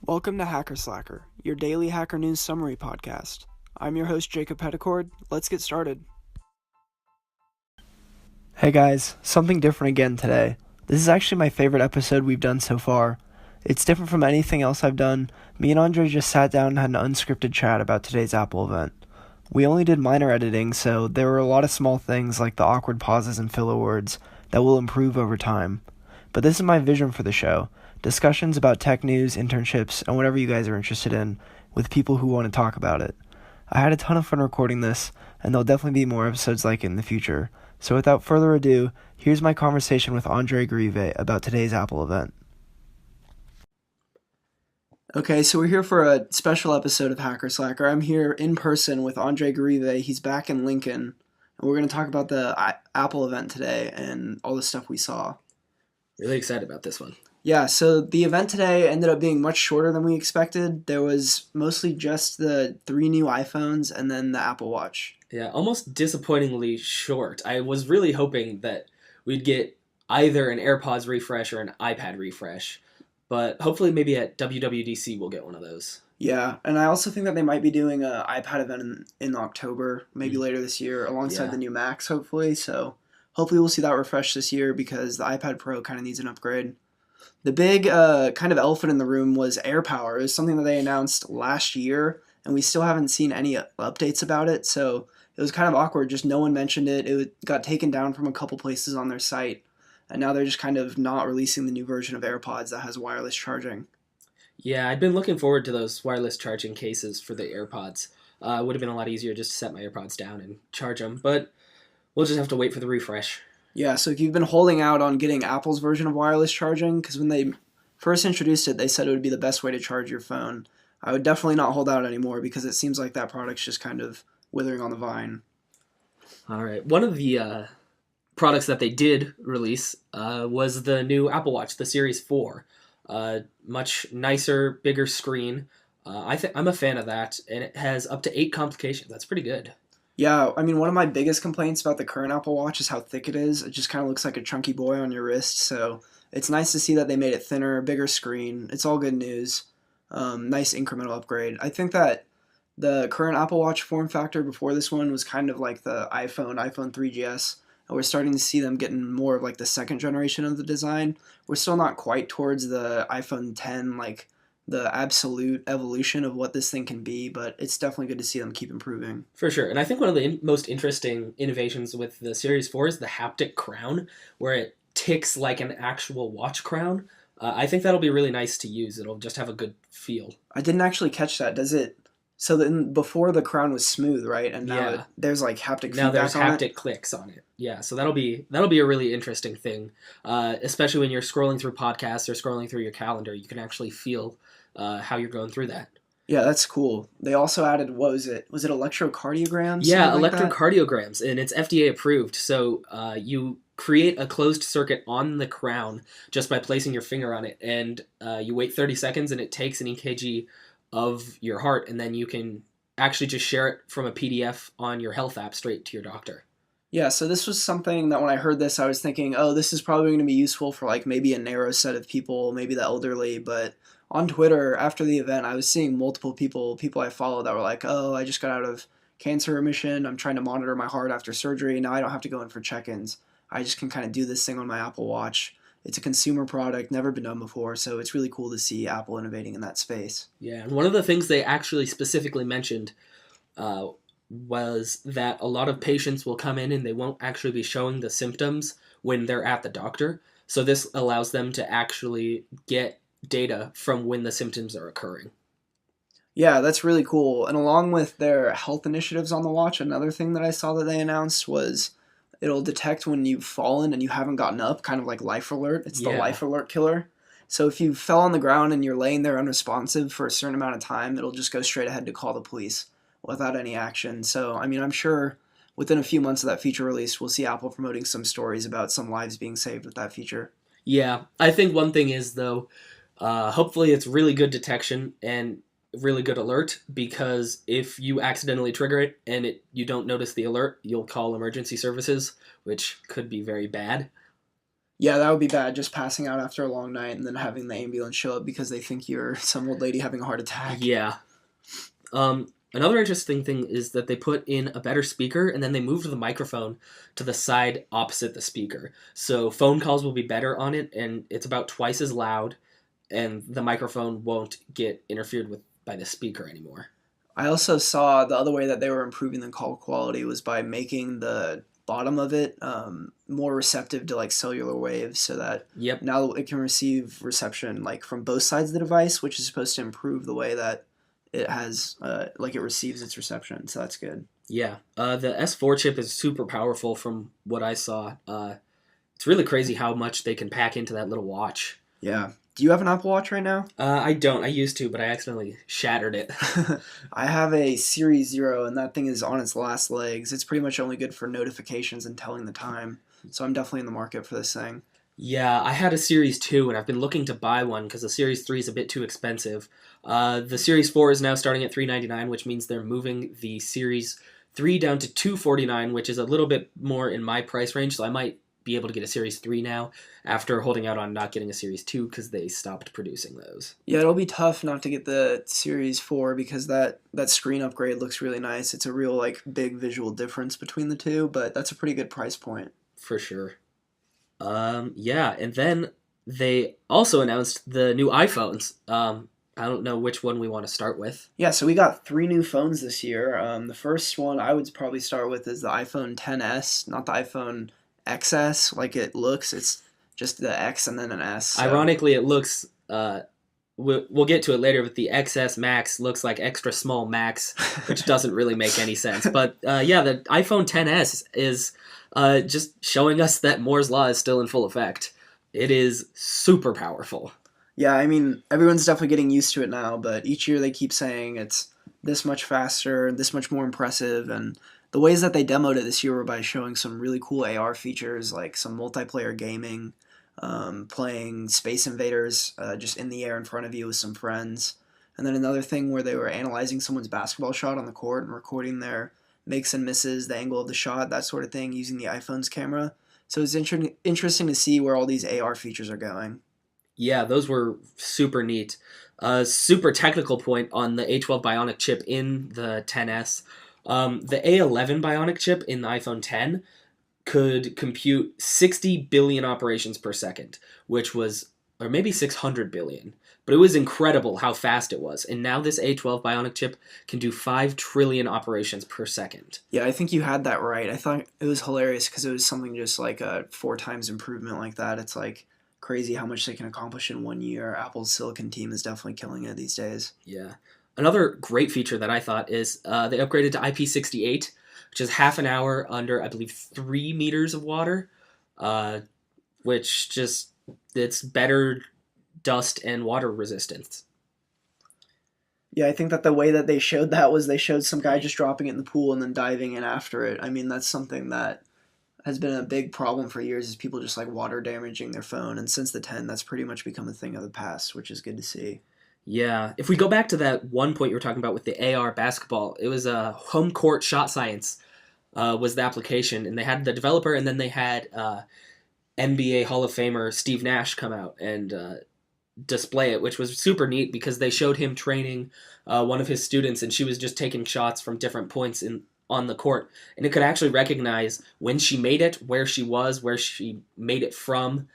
Welcome to Hacker Slacker, your daily Hacker News summary podcast. I'm your host, Jacob Petticord. Let's get started. Hey guys, something different again today. This is actually my favorite episode we've done so far. It's different from anything else I've done. Me and Andre just sat down and had an unscripted chat about today's Apple event. We only did minor editing, so there were a lot of small things like the awkward pauses and filler words that will improve over time. But this is my vision for the show. Discussions about tech news, internships, and whatever you guys are interested in with people who want to talk about it. I had a ton of fun recording this, and there'll definitely be more episodes like it in the future. So without further ado, here's my conversation with Andre Grieve about today's Apple event. Okay, so we're here for a special episode of Hacker Slacker. I'm here in person with Andre Grieve. He's back in Lincoln, and we're going to talk about the Apple event today and all the stuff we saw. Really excited about this one. Yeah, so the event today ended up being much shorter than we expected. There was mostly just the 3 new iPhones and then the Apple Watch. Yeah, almost disappointingly short. I was really hoping that we'd get either an AirPods refresh or an iPad refresh, but hopefully maybe at WWDC we'll get one of those. Yeah, and I also think that they might be doing an iPad event in October, maybe later this year, alongside the new Macs, hopefully. So hopefully we'll see that refresh this year because the iPad Pro kind of needs an upgrade. The big kind of elephant in the room was AirPower. It was something that they announced last year, and we still haven't seen any updates about it, so it was kind of awkward. Just no one mentioned it. It got taken down from a couple places on their site, and now they're just kind of not releasing the new version of AirPods that has wireless charging. Yeah, I'd been looking forward to those wireless charging cases for the AirPods. It would have been a lot easier just to set my AirPods down and charge them, but we'll just have to wait for the refresh. Yeah, so if you've been holding out on getting Apple's version of wireless charging, because when they first introduced it, they said it would be the best way to charge your phone, I would definitely not hold out anymore because it seems like that product's just kind of withering on the vine. All right. One of the products that they did release was the new Apple Watch, the Series 4. Much nicer, bigger screen. I'm a fan of that, and it has up to 8 complications. That's pretty good. Yeah, I mean, one of my biggest complaints about the current Apple Watch is how thick it is. It just kind of looks like a chunky boy on your wrist, so it's nice to see that they made it thinner, bigger screen. It's all good news. Nice incremental upgrade. I think that the current Apple Watch form factor before this one was kind of like the iPhone 3GS, and we're starting to see them getting more of like the second generation of the design. We're still not quite towards the iPhone 10, like the absolute evolution of what this thing can be, but it's definitely good to see them keep improving. For sure. And I think one of the most interesting innovations with the Series 4 is the haptic crown, where it ticks like an actual watch crown. I think that'll be really nice to use. It'll just have a good feel. I didn't actually catch that. Does it? So then before the crown was smooth, right? And now there's like haptic feedback on it? Now there's haptic clicks on it. Yeah, so that'll be a really interesting thing, especially when you're scrolling through podcasts or scrolling through your calendar. You can actually feel how you're going through that. Yeah, that's cool. They also added, what was it? Was it electrocardiograms? Yeah, electrocardiograms, and it's FDA approved. So you create a closed circuit on the crown just by placing your finger on it, and you wait 30 seconds, and it takes an EKG of your heart, and then you can actually just share it from a PDF on your health app straight to your doctor. Yeah, so this was something that when I heard this, I was thinking, oh, this is probably going to be useful for like maybe a narrow set of people, maybe the elderly, but on Twitter, after the event, I was seeing multiple people I follow that were like, oh, I just got out of cancer remission. I'm trying to monitor my heart after surgery. Now I don't have to go in for check-ins. I just can kind of do this thing on my Apple Watch. It's a consumer product, never been done before, so it's really cool to see Apple innovating in that space. Yeah, and one of the things they actually specifically mentioned was that a lot of patients will come in and they won't actually be showing the symptoms when they're at the doctor. So this allows them to actually get data from when the symptoms are occurring. Yeah, that's really cool. And along with their health initiatives on the watch, another thing that I saw that they announced was it'll detect when you've fallen and you haven't gotten up, kind of like Life Alert. It's the Life Alert killer. So if you fell on the ground and you're laying there unresponsive for a certain amount of time, it'll just go straight ahead to call the police without any action. So, I mean, I'm sure within a few months of that feature release, we'll see Apple promoting some stories about some lives being saved with that feature. Yeah, I think one thing is, though, hopefully it's really good detection and really good alert, because if you accidentally trigger it and you don't notice the alert, you'll call emergency services, which could be very bad. Yeah, that would be bad. Just passing out after a long night and then having the ambulance show up because they think you're some old lady having a heart attack. Yeah. Another interesting thing is that they put in a better speaker and then they moved the microphone to the side opposite the speaker. So phone calls will be better on it and it's about twice as loud and the microphone won't get interfered with by the speaker anymore. I also saw the other way that they were improving the call quality was by making the bottom of it more receptive to like cellular waves, so that Yep. now it can receive reception like from both sides of the device, which is supposed to improve the way that it has like it receives its reception. So that's good. Yeah. The S4 chip is super powerful from what I saw. It's really crazy how much they can pack into that little watch. Yeah. Do you have an Apple Watch right now? I don't. I used to, but I accidentally shattered it. I have a Series Zero, and that thing is on its last legs. It's pretty much only good for notifications and telling the time. So I'm definitely in the market for this thing. Yeah, I had a Series 2 and I've been looking to buy one because the Series 3 is a bit too expensive. The Series 4 is now starting at $399, which means they're moving the Series 3 down to $249, which is a little bit more in my price range, so I might be able to get a Series 3 now after holding out on not getting a Series 2 because they stopped producing those. Yeah, it'll be tough not to get the Series 4 because that screen upgrade looks really nice. It's a real like big visual difference between the two, but that's a pretty good price point. For sure. Yeah, and then they also announced the new iPhones. I don't know which one we want to start with. Yeah, so we got three new phones this year. The first one I would probably start with is the iPhone XS, not the iPhone XS like it looks. It's just the X and then an S. So. Ironically, it looks. We'll get to it later, but the XS Max looks like extra small Max, which doesn't really make any sense. But yeah, the iPhone XS is just showing us that Moore's Law is still in full effect. It is super powerful. Yeah, I mean, everyone's definitely getting used to it now, but each year they keep saying it's this much faster, this much more impressive, and the ways that they demoed it this year were by showing some really cool AR features, like some multiplayer gaming, playing Space Invaders just in the air in front of you with some friends, and then another thing where they were analyzing someone's basketball shot on the court and recording their makes and misses, the angle of the shot, that sort of thing, using the iPhone's camera. So it's interesting to see where all these AR features are going. Yeah, those were super neat. Super technical point on the A12 Bionic chip in the XS. The A11 Bionic chip in the iPhone X could compute 60 billion operations per second, which was, or maybe 600 billion. But it was incredible how fast it was. And now this A12 Bionic chip can do 5 trillion operations per second. Yeah, I think you had that right. I thought it was hilarious because it was something just like a 4 times improvement like that. It's like crazy how much they can accomplish in 1 year. Apple's silicon team is definitely killing it these days. Yeah. Another great feature that I thought is they upgraded to IP68, which is half an hour under, I believe, 3 meters of water, which just, it's better dust and water resistance. Yeah, I think that the way that they showed that was they showed some guy just dropping it in the pool and then diving in after it. I mean, that's something that has been a big problem for years is people just like water damaging their phone. And since the 10, that's pretty much become a thing of the past, which is good to see. Yeah. If we go back to that one point you were talking about with the AR basketball, it was a home court shot science was the application. And they had the developer and then they had NBA Hall of Famer Steve Nash come out and display it, which was super neat because they showed him training one of his students and she was just taking shots from different points on the court, and it could actually recognize when she made it, where she was, where she made it from,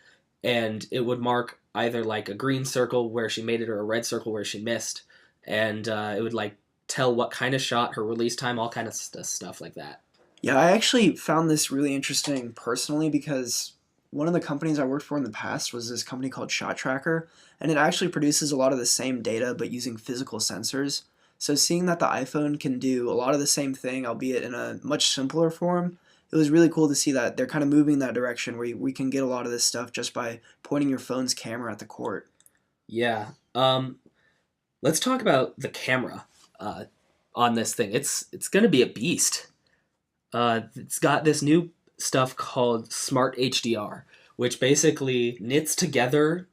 and it would mark either like a green circle where she made it or a red circle where she missed, and it would like tell what kind of shot, her release time, all kind of stuff like that. Yeah, I actually found this really interesting personally because one of the companies I worked for in the past was this company called Shot Tracker, and it actually produces a lot of the same data but using physical sensors. So seeing that the iPhone can do a lot of the same thing, albeit in a much simpler form, it was really cool to see that they're kind of moving that direction where we can get a lot of this stuff just by pointing your phone's camera at the court. Yeah. Let's talk about the camera on this thing. It's going to be a beast. It's got this new stuff called Smart HDR, which basically knits together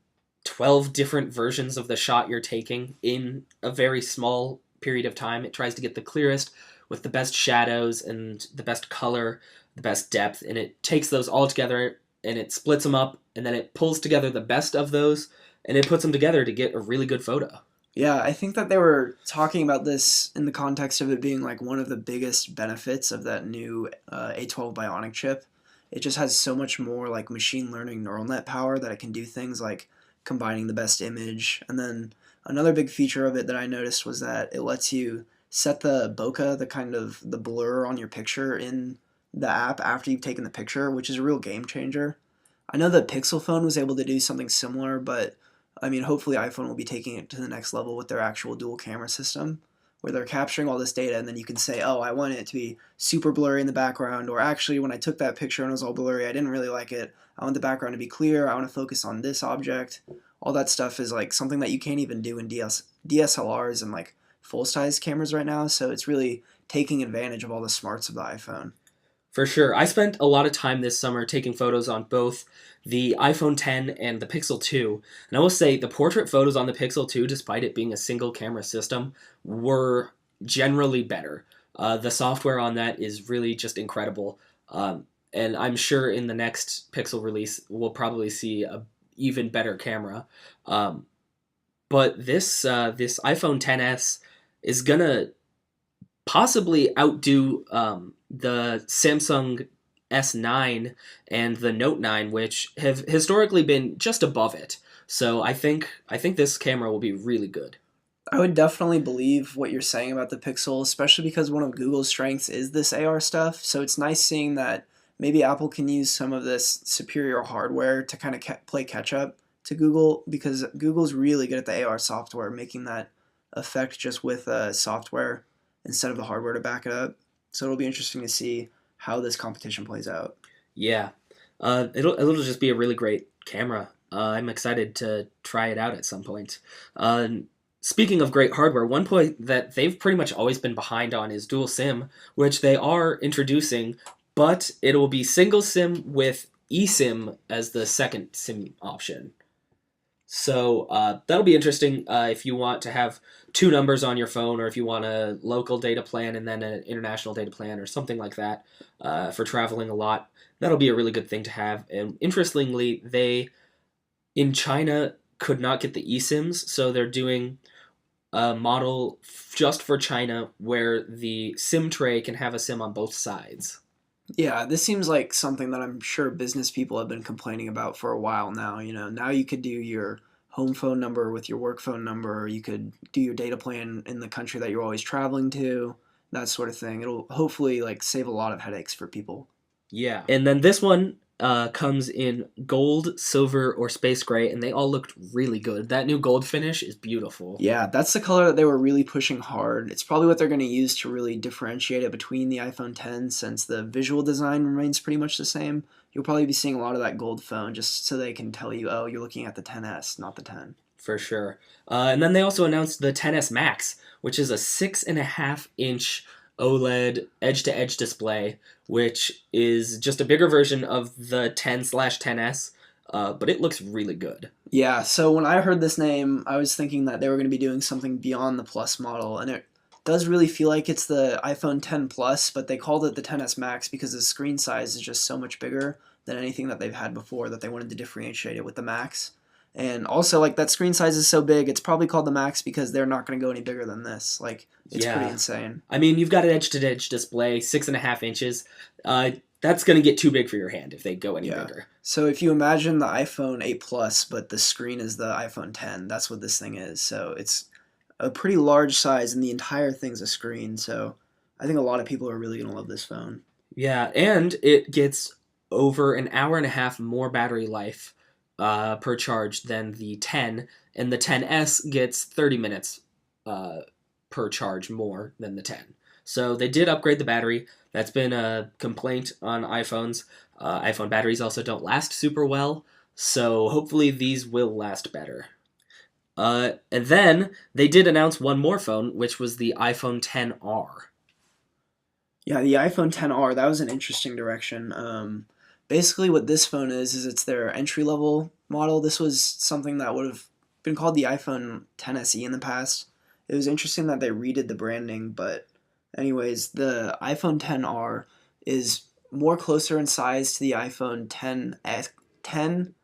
12 different versions of the shot you're taking in a very small period of time. It tries to get the clearest with the best shadows and the best color, the best depth, and it takes those all together and it splits them up, and then it pulls together the best of those, and it puts them together to get a really good photo. Yeah, I think that they were talking about this in the context of it being like one of the biggest benefits of that new A12 Bionic chip. It just has so much more like machine learning neural net power that it can do things like combining the best image. And then another big feature of it that I noticed was that it lets you set the bokeh, the kind of the blur on your picture in the app after you've taken the picture, which is a real game changer. I know the Pixel phone was able to do something similar, but I mean, hopefully iPhone will be taking it to the next level with their actual dual camera system, where they're capturing all this data and then you can say, oh, I want it to be super blurry in the background, or actually, when I took that picture and it was all blurry, I didn't really like it. I want the background to be clear. I want to focus on this object. All that stuff is like something that you can't even do in DSLRs and like full size cameras right now. So it's really taking advantage of all the smarts of the iPhone. For sure. I spent a lot of time this summer taking photos on both the iPhone 10 and the Pixel 2. And I will say the portrait photos on the Pixel 2, despite it being a single camera system, were generally better. The software on that is really just incredible. And I'm sure in the next Pixel release, we'll probably see a even better camera. Um, but this iPhone 10s is gonna possibly outdo the Samsung S9 and the Note 9, which have historically been just above it. So I think this camera will be really good. I would definitely believe what you're saying about the Pixel, especially because one of Google's strengths is this AR stuff. So it's nice seeing that maybe Apple can use some of this superior hardware to kind of play catch up to Google, because Google's really good at the AR software, making that effect just with software instead of the hardware to back it up. So it'll be interesting to see how this competition plays out. Yeah, it'll just be a really great camera. I'm excited to try it out at some point. Uh, Speaking of great hardware, one point that they've pretty much always been behind on is dual SIM, which they are introducing, but it will be single SIM with eSIM as the second SIM option. So that'll be interesting if you want to have two numbers on your phone, or if you want a local data plan and then an international data plan or something like that for traveling a lot. That'll be a really good thing to have. And interestingly, they in China could not get the eSIMs, so they're doing a model just for China where the SIM tray can have a SIM on both sides. Yeah, this seems like something that I'm sure business people have been complaining about for a while now. Now you could do your home phone number with your work phone number, or you could do your data plan in the country that you're always traveling to, that sort of thing. It'll hopefully like save a lot of headaches for people. Yeah. And then this one comes in gold, silver, or space gray, and they all looked really good. That new gold finish is beautiful. Yeah, that's the color that they were really pushing hard. It's probably what they're going to use to really differentiate it between the iPhone 10, since the visual design remains pretty much the same. You'll probably be seeing a lot of that gold phone just so they can tell you, oh, you're looking at the 10s, not the 10. For sure. And then they also announced the 10s Max, which is a 6.5-inch OLED edge-to-edge display, which is just a bigger version of the 10/10s, but it looks really good. Yeah, so when I heard this name, I was thinking that they were going to be doing something beyond the Plus model, and it does really feel like it's the iPhone 10 Plus, but they called it the 10s Max because the screen size is just so much bigger than anything that they've had before, that they wanted to differentiate it with the Max. And also, like, that screen size is so big, it's probably called the Max because they're not going to go any bigger than this. Like, it's pretty insane. I mean, you've got an edge-to-edge display, 6.5 inches. That's going to get too big for your hand if they go any bigger. So if you imagine the iPhone 8 Plus, but the screen is the iPhone 10, that's what this thing is. So it's a pretty large size, and the entire thing's a screen. So I think a lot of people are really going to love this phone. Yeah, and it gets over an hour and a half more battery life per charge than the 10, and the 10s gets 30 minutes per charge more than the 10. So they did upgrade the battery. That's been a complaint on iPhones. iPhone batteries also don't last super well, so hopefully these will last better. And then they did announce one more phone, which was the iPhone XR. Yeah, the iPhone XR, that was an interesting direction. Basically what this phone is it's their entry-level model. This was something that would have been called the iPhone XSE in the past. It was interesting that they redid the branding, but anyways, the iPhone XR is more closer in size to the iPhone 10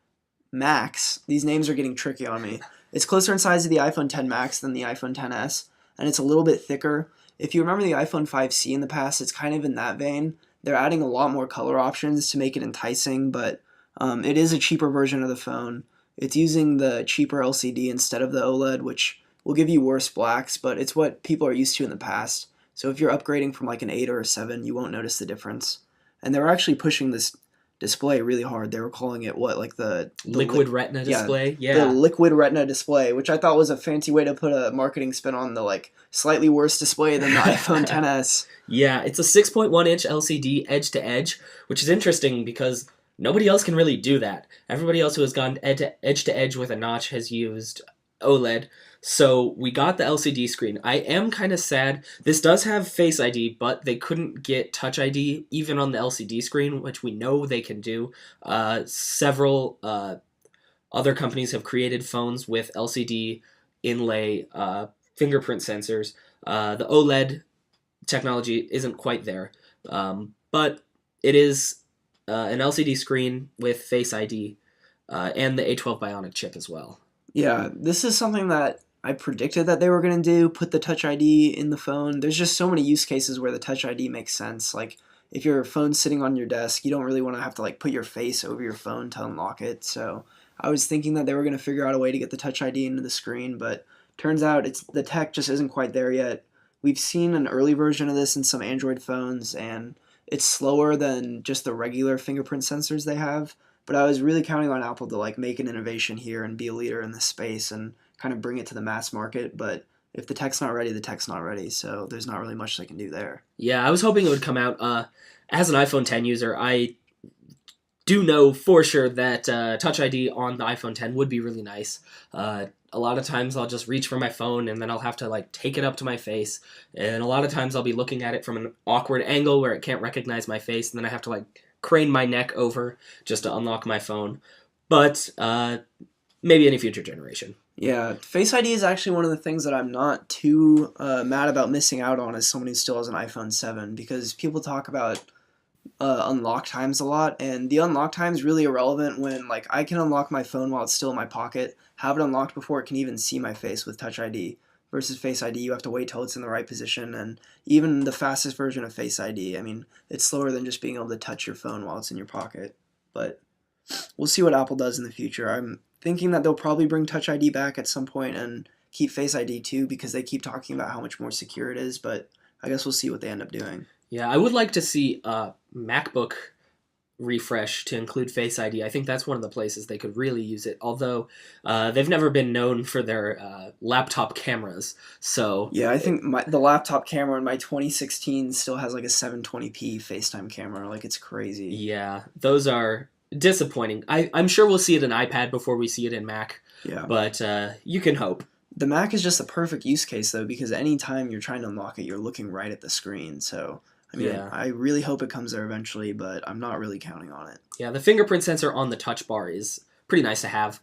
Max. These names are getting tricky on me. It's closer in size to the iPhone 10 Max than the iPhone 10s, and it's a little bit thicker. If you remember the iPhone 5C in the past, it's kind of in that vein. They're adding a lot more color options to make it enticing, but it is a cheaper version of the phone. It's using the cheaper LCD instead of the OLED, which will give you worse blacks, but it's what people are used to in the past. So if you're upgrading from like an 8 or a 7, you won't notice the difference. And they were actually pushing this display really hard. They were calling it what, like the Liquid Retina display? the Yeah. Liquid Retina display, which I thought was a fancy way to put a marketing spin on the like slightly worse display than the iPhone 10s. Yeah, it's a 6.1-inch LCD edge to edge, which is interesting because nobody else can really do that. Everybody else who has gone edge to edge with a notch has used OLED. So we got the LCD screen. I am kind of sad. This does have Face ID, but they couldn't get Touch ID even on the LCD screen, which we know they can do. Several other companies have created phones with LCD inlay fingerprint sensors. The OLED technology isn't quite there, but it is an LCD screen with Face ID and the A12 Bionic chip as well. Yeah, this is something that I predicted that they were going to do, put the Touch ID in the phone. There's just so many use cases where the Touch ID makes sense. Like, if your phone's sitting on your desk, you don't really want to have to, like, put your face over your phone to unlock it. So I was thinking that they were going to figure out a way to get the Touch ID into the screen, but turns out the tech just isn't quite there yet. We've seen an early version of this in some Android phones, and it's slower than just the regular fingerprint sensors they have. But I was really counting on Apple to like make an innovation here and be a leader in this space and kind of bring it to the mass market. But if the tech's not ready, the tech's not ready. So there's not really much they can do there. Yeah, I was hoping it would come out. As an iPhone 10 user, I do know for sure that Touch ID on the iPhone 10 would be really nice. A lot of times I'll just reach for my phone and then I'll have to like take it up to my face. And a lot of times I'll be looking at it from an awkward angle where it can't recognize my face, and then I have to like crane my neck over just to unlock my phone. But maybe in a future generation. Yeah, Face ID is actually one of the things that I'm not too mad about missing out on as someone who still has an iPhone 7, because people talk about unlock times a lot, and the unlock time is really irrelevant when like I can unlock my phone while it's still in my pocket, have it unlocked before it can even see my face with Touch ID. Versus Face ID, you have to wait till it's in the right position, and even the fastest version of Face ID, I mean, it's slower than just being able to touch your phone while it's in your pocket. But we'll see what Apple does in the future. I'm thinking that they'll probably bring Touch ID back at some point and keep Face ID too, because they keep talking about how much more secure it is, but I guess we'll see what they end up doing. Yeah, I would like to see a MacBook refresh to include Face ID. I think that's one of the places they could really use it, although they've never been known for their laptop cameras. So yeah, I think the laptop camera in my 2016 still has like a 720p FaceTime camera. Like, it's crazy. Yeah, those are disappointing. I'm sure we'll see it in iPad before we see it in Mac. Yeah. But you can hope. The Mac is just the perfect use case, though, because anytime you're trying to unlock it, you're looking right at the screen. So, I mean, Yeah. I really hope it comes there eventually, but I'm not really counting on it. Yeah, the fingerprint sensor on the touch bar is pretty nice to have.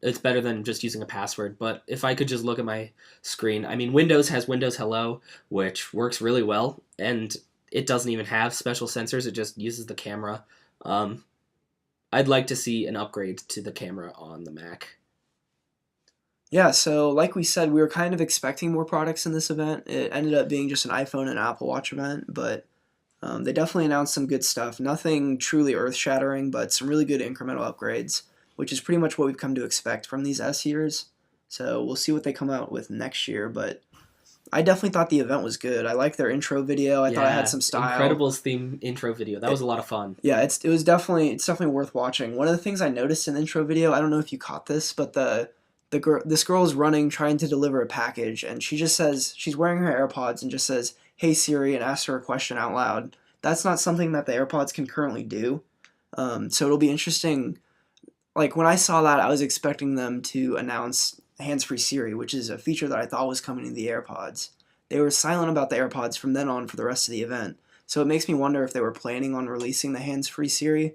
It's better than just using a password, but if I could just look at my screen, I mean, Windows has Windows Hello, which works really well, and it doesn't even have special sensors, it just uses the camera. I'd like to see an upgrade to the camera on the Mac. Yeah, so like we said, we were kind of expecting more products in this event. It ended up being just an iPhone and Apple Watch event, but they definitely announced some good stuff. Nothing truly earth-shattering, but some really good incremental upgrades, which is pretty much what we've come to expect from these S years. So we'll see what they come out with next year, but I definitely thought the event was good. I liked their intro video. I thought it had some style. Incredibles theme intro video. That was a lot of fun. Yeah, it's definitely worth watching. One of the things I noticed in the intro video, I don't know if you caught this, but this girl is running trying to deliver a package, and she just says she's wearing her AirPods and just says, "Hey Siri," and asks her a question out loud. That's not something that the AirPods can currently do. So it'll be interesting. Like, when I saw that, I was expecting them to announce hands-free Siri, which is a feature that I thought was coming to the AirPods. They were silent about the AirPods from then on for the rest of the event. So it makes me wonder if they were planning on releasing the hands-free Siri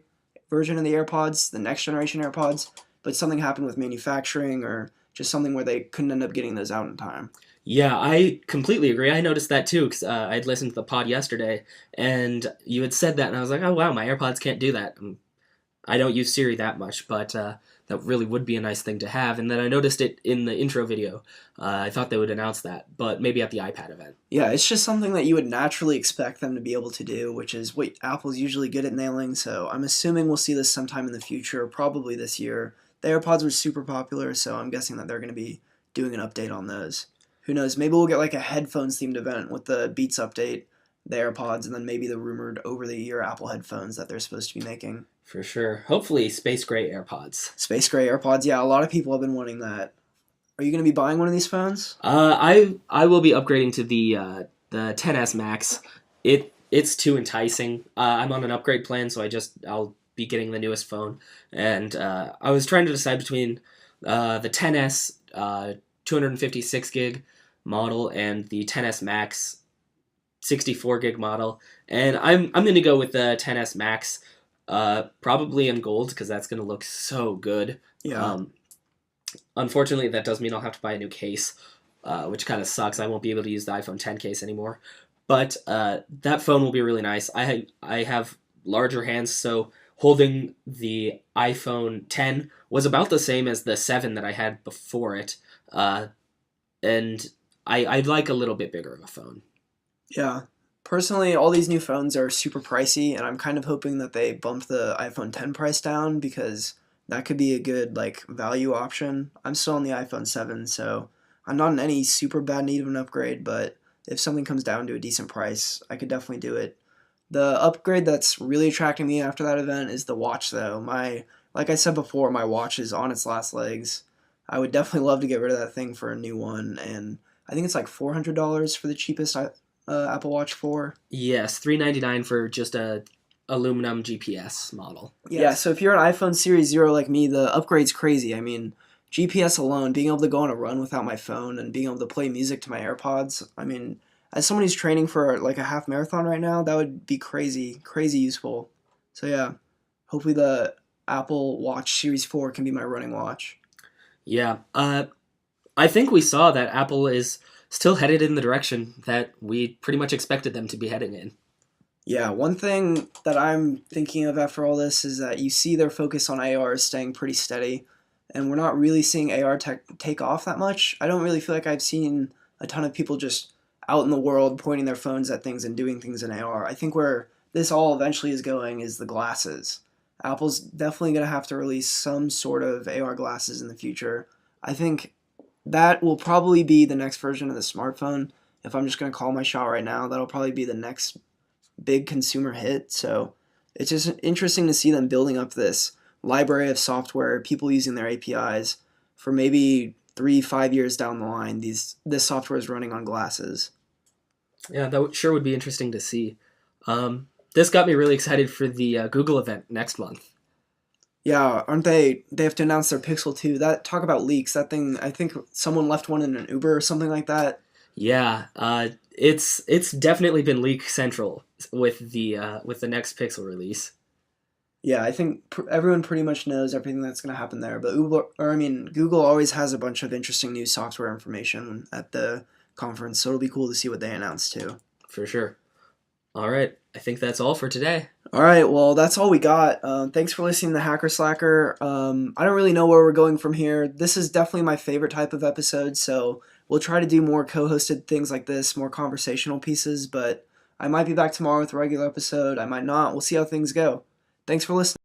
version of the AirPods, the next generation AirPods, but something happened with manufacturing, or just something where they couldn't end up getting those out in time. Yeah, I completely agree. I noticed that too because I'd listened to the pod yesterday, and you had said that, and I was like, oh wow, my AirPods can't do that. I don't use Siri that much, but that really would be a nice thing to have. And then I noticed it in the intro video. I thought they would announce that, but maybe at the iPad event. Yeah, it's just something that you would naturally expect them to be able to do, which is what Apple's usually good at nailing. So I'm assuming we'll see this sometime in the future, probably this year. The AirPods were super popular, so I'm guessing that they're going to be doing an update on those. Who knows? Maybe we'll get like a headphones themed event with the Beats update, the AirPods, and then maybe the rumored over-the-ear Apple headphones that they're supposed to be making. For sure. Hopefully, space gray AirPods. Space gray AirPods, yeah, a lot of people have been wanting that. Are you going to be buying one of these phones? I will be upgrading to the 10s Max. It's too enticing. I'm on an upgrade plan, so I'll be getting the newest phone. And I was trying to decide between the 10s 256 gig model and the 10s Max 64 gig model, and I'm going to go with the 10s Max, probably in gold because that's going to look so good. Yeah. Unfortunately, that does mean I'll have to buy a new case, which kind of sucks. I won't be able to use the iPhone 10 case anymore. But that phone will be really nice. I have larger hands, so holding the iPhone 10 was about the same as the 7 that I had before it, and I'd like a little bit bigger of a phone. Yeah. Personally, all these new phones are super pricey, and I'm kind of hoping that they bump the iPhone 10 price down because that could be a good like value option. I'm still on the iPhone 7, so I'm not in any super bad need of an upgrade, but if something comes down to a decent price, I could definitely do it. The upgrade that's really attracting me after that event is the watch though. Like I said before, my watch is on its last legs. I would definitely love to get rid of that thing for a new one, and I think it's like $400 for the cheapest Apple Watch 4. Yes, $399 for just a aluminum GPS model. Yeah, so if you're an iPhone Series 0 like me, the upgrade's crazy. I mean, GPS alone, being able to go on a run without my phone and being able to play music to my AirPods, I mean, as someone who's training for like a half marathon right now, that would be crazy, crazy useful. So yeah, hopefully the Apple Watch Series 4 can be my running watch. Yeah, I think we saw that Apple is still headed in the direction that we pretty much expected them to be heading in. Yeah, one thing that I'm thinking of after all this is that you see their focus on AR is staying pretty steady, and we're not really seeing AR tech take off that much. I don't really feel like I've seen a ton of people just out in the world pointing their phones at things and doing things in AR. I think where this all eventually is going is the glasses. Apple's definitely going to have to release some sort of AR glasses in the future. I think that will probably be the next version of the smartphone. If I'm just going to call my shot right now, that'll probably be the next big consumer hit. So it's just interesting to see them building up this library of software, people using their APIs for maybe 3-5 years down the line. This software is running on glasses. Yeah, that sure would be interesting to see. This got me really excited for the Google event next month. Yeah, aren't they? They have to announce their Pixel 2. That talk about leaks. That thing, I think someone left one in an Uber or something like that. Yeah, it's definitely been leak central with the next Pixel release. Yeah, I think everyone pretty much knows everything that's going to happen there. But Google always has a bunch of interesting new software information at the conference, so it'll be cool to see what they announce too. For sure. All right, I think that's all for today. All right, well, that's all we got. Thanks for listening to Hacker Slacker. I don't really know where we're going from here. This is definitely my favorite type of episode, so we'll try to do more co-hosted things like this, more conversational pieces, but I might be back tomorrow with a regular episode. I might not. We'll see how things go. Thanks for listening.